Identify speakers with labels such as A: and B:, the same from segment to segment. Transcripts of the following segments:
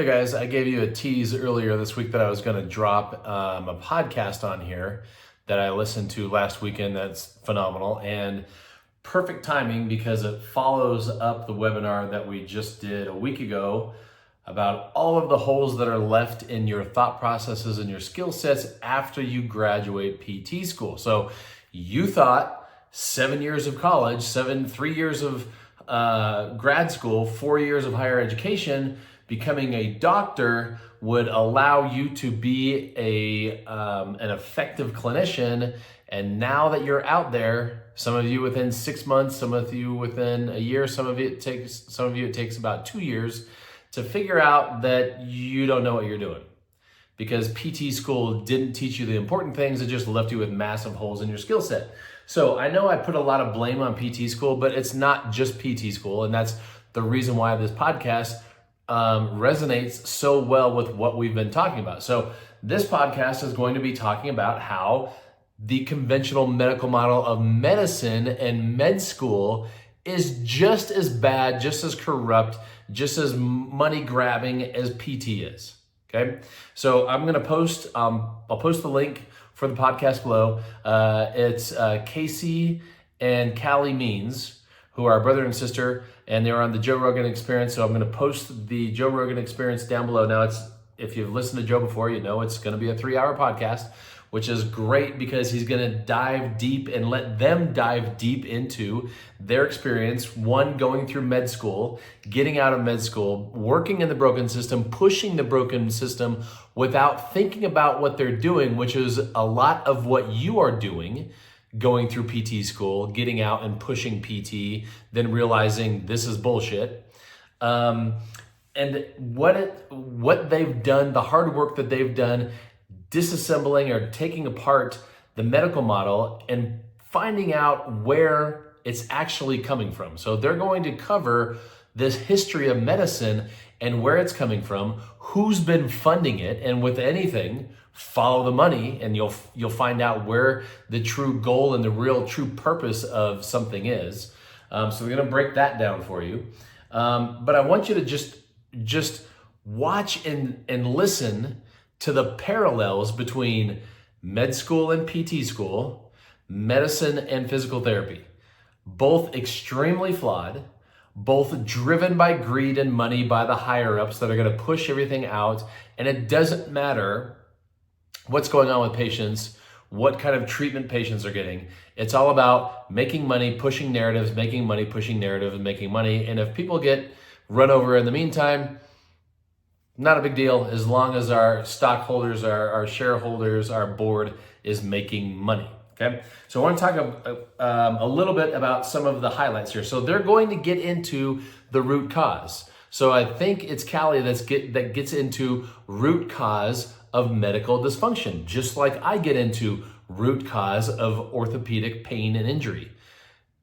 A: guys, I gave you a tease earlier this week that I was going to drop a podcast on here that I listened to last weekend that's phenomenal, and perfect timing because it follows up the webinar that we just did a week ago about all of the holes that are left in your thought processes and your skill sets after you graduate PT school. So you thought 7 years of college, 3 years of grad school, 4 years of higher education, becoming a doctor would allow you to be an effective clinician. And now that you're out there, some of you within 6 months, some of you within a year, some of you it takes about 2 years to figure out that you don't know what you're doing. Because PT school didn't teach you the important things, it just left you with massive holes in your skill set. So I know I put a lot of blame on PT school, but it's not just PT school, and that's the reason why this podcast resonates so well with what we've been talking about. So this podcast is going to be talking about how the conventional medical model of medicine and med school is just as bad, just as corrupt, just as money grabbing as PT is. Okay, so I'm gonna post. I'll post the link for the podcast below. It's Casey and Callie Means, who are brother and sister, and they're on the Joe Rogan Experience. So I'm gonna post the Joe Rogan Experience down below. Now, if you've listened to Joe before, you know it's gonna be a 3-hour podcast, which is great because he's gonna dive deep and let them dive deep into their experience, one, going through med school, getting out of med school, working in the broken system, pushing the broken system without thinking about what they're doing, which is a lot of what you are doing, going through PT school, getting out and pushing PT, then realizing this is bullshit. And what they've done, the hard work that they've done, disassembling or taking apart the medical model and finding out where it's actually coming from. So they're going to cover this history of medicine and where it's coming from, who's been funding it, and with anything, follow the money and you'll find out where the true goal and the real true purpose of something is. So we're gonna break that down for you. But I want you to just watch and listen to the parallels between med school and PT school, medicine and physical therapy. Both extremely flawed, both driven by greed and money by the higher ups that are gonna push everything out. And it doesn't matter what's going on with patients, what kind of treatment patients are getting. It's all about making money, pushing narratives, making money, pushing narratives, and making money. And if people get run over in the meantime, not a big deal, as long as our stockholders, our shareholders, our board is making money, okay? So I want to talk a little bit about some of the highlights here. So they're going to get into the root cause. So I think it's Callie that gets into root cause of medical dysfunction, just like I get into root cause of orthopedic pain and injury.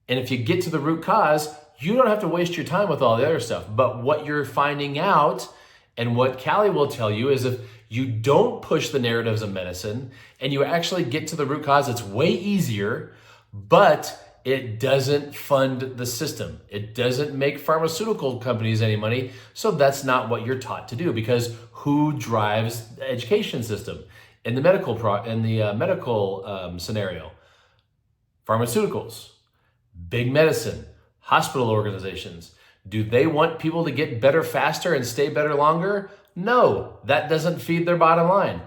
A: And if you get to the root cause, you don't have to waste your time with all the other stuff. But what you're finding out, and what Callie will tell you, is if you don't push the narratives of medicine and you actually get to the root cause, it's way easier, but it doesn't fund the system. It doesn't make pharmaceutical companies any money. So that's not what you're taught to do, because who drives the education system in the medical scenario? Pharmaceuticals, big medicine, hospital organizations. Do they want people to get better faster and stay better longer? No, that doesn't feed their bottom line.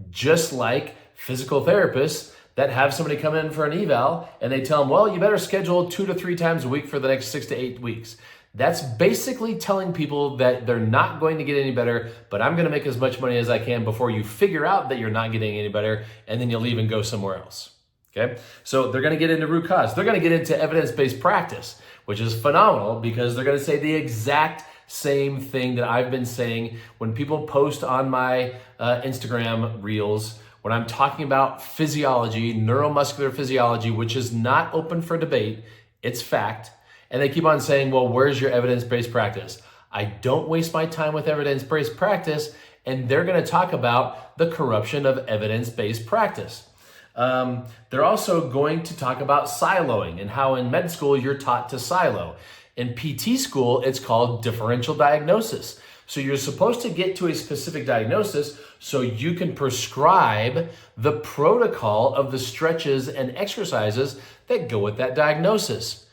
A: Just like physical therapists that have somebody come in for an eval and they tell them, well, you better schedule 2 to 3 times a week for the next 6 to 8 weeks. That's basically telling people that they're not going to get any better, but I'm going to make as much money as I can before you figure out that you're not getting any better, and then you leave and go somewhere else. Okay, so they're going to get into root cause. They're going to get into evidence-based practice, which is phenomenal because they're going to say the exact same thing that I've been saying when people post on my Instagram reels, when I'm talking about physiology, neuromuscular physiology, which is not open for debate, it's fact. And they keep on saying, well, where's your evidence-based practice? I don't waste my time with evidence-based practice, and they're going to talk about the corruption of evidence-based practice. They're also going to talk about siloing and how in med school you're taught to silo. In PT school, it's called differential diagnosis. So you're supposed to get to a specific diagnosis so you can prescribe the protocol of the stretches and exercises that go with that diagnosis.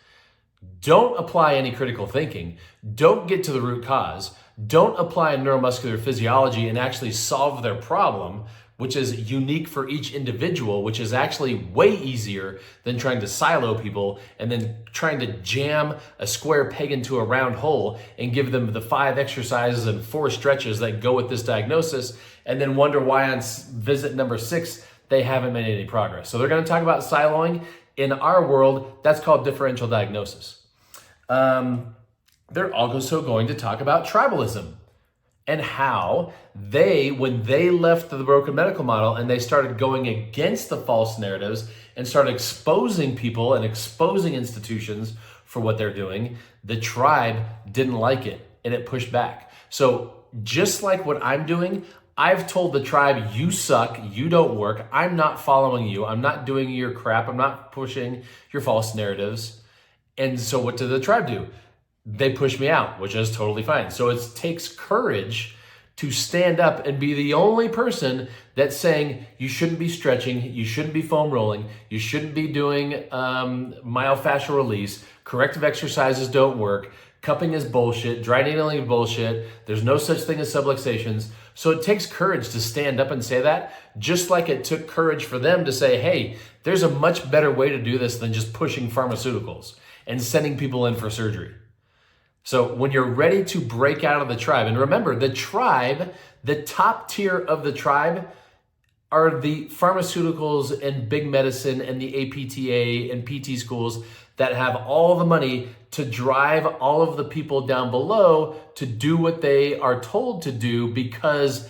A: Don't apply any critical thinking. Don't get to the root cause. Don't apply neuromuscular physiology and actually solve their problem, which is unique for each individual, which is actually way easier than trying to silo people and then trying to jam a square peg into a round hole and give them the 5 exercises and 4 stretches that go with this diagnosis, and then wonder why on visit number 6 they haven't made any progress. So they're going to talk about siloing. In our world, that's called differential diagnosis. They're also going to talk about tribalism and how when they left the broken medical model and they started going against the false narratives and started exposing people and exposing institutions for what they're doing, the tribe didn't like it and it pushed back. So just like what I'm doing, I've told the tribe, you suck, you don't work, I'm not following you, I'm not doing your crap, I'm not pushing your false narratives. And so what did the tribe do? They push me out, which is totally fine. So it takes courage to stand up and be the only person that's saying you shouldn't be stretching, you shouldn't be foam rolling, you shouldn't be doing myofascial release, corrective exercises don't work, cupping is bullshit, dry needling is bullshit, there's no such thing as subluxations. So it takes courage to stand up and say that, just like it took courage for them to say, hey, there's a much better way to do this than just pushing pharmaceuticals and sending people in for surgery. So when you're ready to break out of the tribe, and remember, the tribe, the top tier of the tribe are the pharmaceuticals and big medicine and the APTA and PT schools that have all the money to drive all of the people down below to do what they are told to do because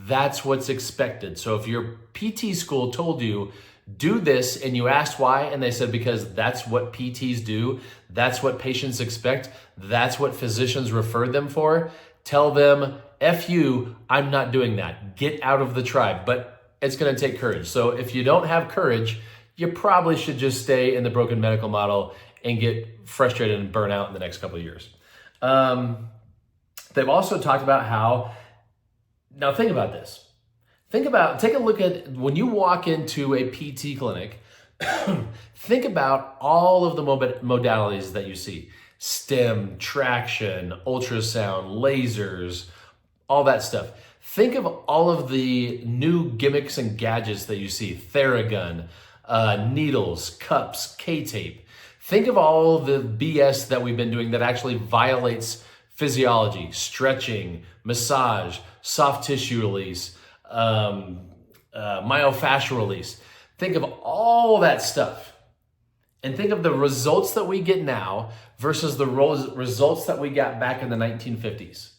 A: that's what's expected. So if your PT school told you, do this, and you asked why, and they said because that's what PTs do, that's what patients expect, that's what physicians referred them for, tell them, F you, I'm not doing that. Get out of the tribe. But it's going to take courage. So if you don't have courage, you probably should just stay in the broken medical model and get frustrated and burn out in the next couple of years. They've also talked about how, now think about this. Take a look at when you walk into a PT clinic, think about all of the modalities that you see. STEM, traction, ultrasound, lasers, all that stuff. Think of all of the new gimmicks and gadgets that you see. Theragun, needles, cups, K-tape. Think of all the BS that we've been doing that actually violates physiology, stretching, massage, soft tissue release, myofascial release. Think of all that stuff and think of the results that we get now versus the results that we got back in the 1950s.